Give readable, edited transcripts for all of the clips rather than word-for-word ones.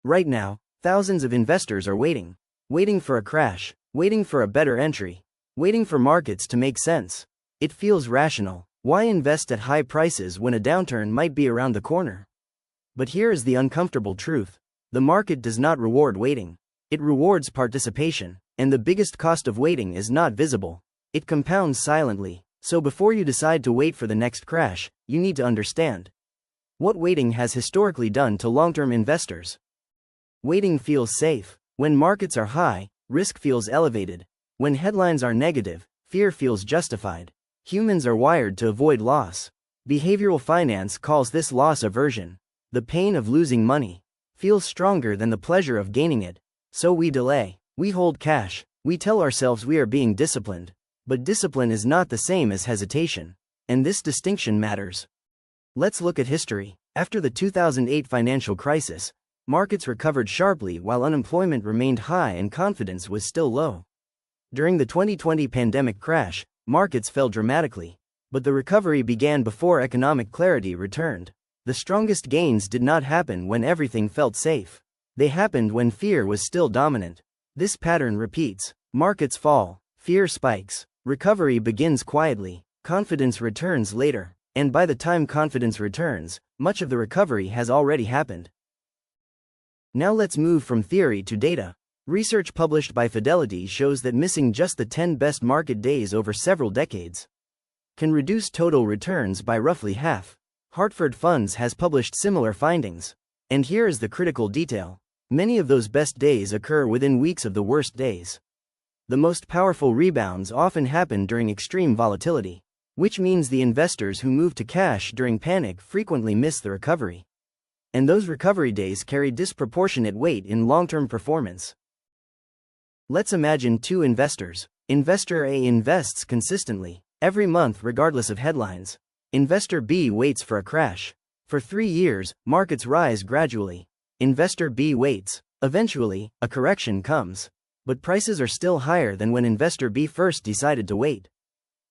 Right now, thousands of investors are waiting. Waiting for a crash, waiting for a better entry, waiting for markets to make sense. It feels rational. Why invest at high prices when a downturn might be around the corner? But here is the uncomfortable truth. The market does not reward waiting. It rewards participation, and the biggest cost of waiting is not visible. It compounds silently. So before you decide to wait for the next crash, you need to understand what waiting has historically done to long-term investors. Waiting feels safe. When markets are high, risk feels elevated. When headlines are negative, fear feels justified. Humans are wired to avoid loss. Behavioral finance calls this loss aversion. The pain of losing money feels stronger than the pleasure of gaining it. So we delay. We hold cash. We tell ourselves we are being disciplined. But discipline is not the same as hesitation. And this distinction matters. Let's look at history. After the 2008 financial crisis, markets recovered sharply while unemployment remained high and confidence was still low. During the 2020 pandemic crash, markets fell dramatically. But the recovery began before economic clarity returned. The strongest gains did not happen when everything felt safe. They happened when fear was still dominant. This pattern repeats. Markets fall, fear spikes. Recovery begins quietly, confidence returns later, and by the time confidence returns, much of the recovery has already happened. Now let's move from theory to data. Research published by Fidelity shows that missing just the 10 best market days over several decades can reduce total returns by roughly half. Hartford Funds has published similar findings. And here is the critical detail. Many of those best days occur within weeks of the worst days. The most powerful rebounds often happen during extreme volatility, which means the investors who move to cash during panic frequently miss the recovery. And those recovery days carry disproportionate weight in long-term performance. Let's imagine two investors. Investor A invests consistently, every month regardless of headlines. Investor B waits for a crash. For 3 years, markets rise gradually. Investor B waits. Eventually, a correction comes. But prices are still higher than when Investor B first decided to wait.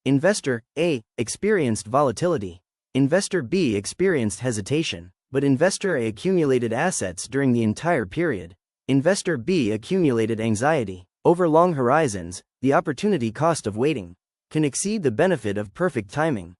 Investor A experienced volatility. Investor B experienced hesitation, but Investor A accumulated assets during the entire period. Investor B accumulated anxiety. Over long horizons, the opportunity cost of waiting can exceed the benefit of perfect timing.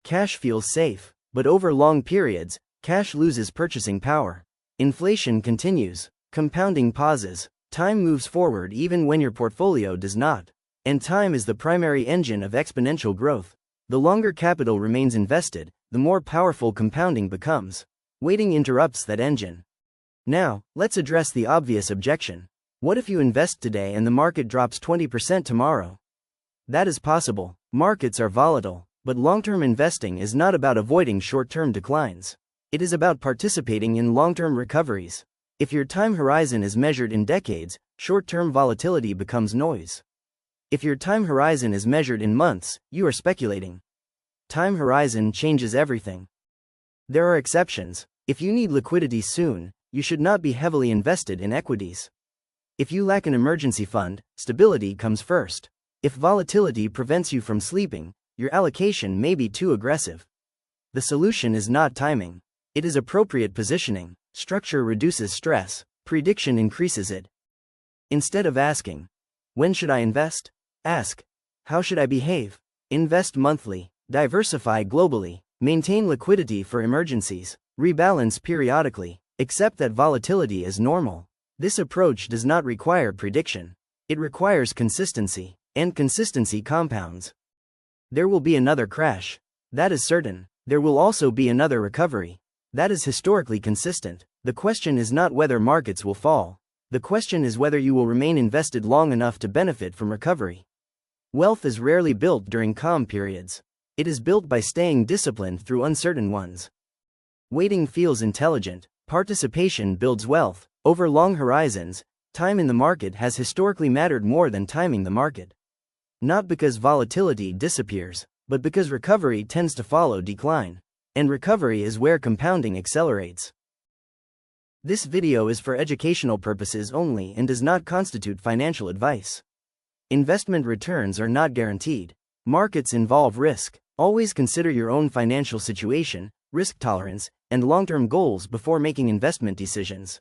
Cash feels safe, but over long periods, cash loses purchasing power. Inflation continues, compounding pauses. Time moves forward even when your portfolio does not. And time is the primary engine of exponential growth. The longer capital remains invested, the more powerful compounding becomes. Waiting interrupts that engine. Now, let's address the obvious objection. What if you invest today and the market drops 20% tomorrow? That is possible. Markets are volatile, but long-term investing is not about avoiding short-term declines. It is about participating in long-term recoveries. If your time horizon is measured in decades, short-term volatility becomes noise. If your time horizon is measured in months, you are speculating. Time horizon changes everything. There are exceptions. If you need liquidity soon, you should not be heavily invested in equities. If you lack an emergency fund, stability comes first. If volatility prevents you from sleeping, your allocation may be too aggressive. The solution is not timing. It is appropriate positioning. Structure reduces stress, prediction increases it. Instead of asking, when should I invest? Ask, how should I behave? Invest monthly, diversify globally, maintain liquidity for emergencies, rebalance periodically, accept that volatility is normal. This approach does not require prediction. It requires consistency, and consistency compounds. There will be another crash. That is certain. There will also be another recovery. That is historically consistent. The question is not whether markets will fall. The question is whether you will remain invested long enough to benefit from recovery. Wealth is rarely built during calm periods. It is built by staying disciplined through uncertain ones. Waiting feels intelligent. Participation builds wealth. Over long horizons, time in the market has historically mattered more than timing the market. Not because volatility disappears, but because recovery tends to follow decline. And recovery is where compounding accelerates. This video is for educational purposes only and does not constitute financial advice. Investment returns are not guaranteed. Markets involve risk. Always consider your own financial situation, risk tolerance, and long-term goals before making investment decisions.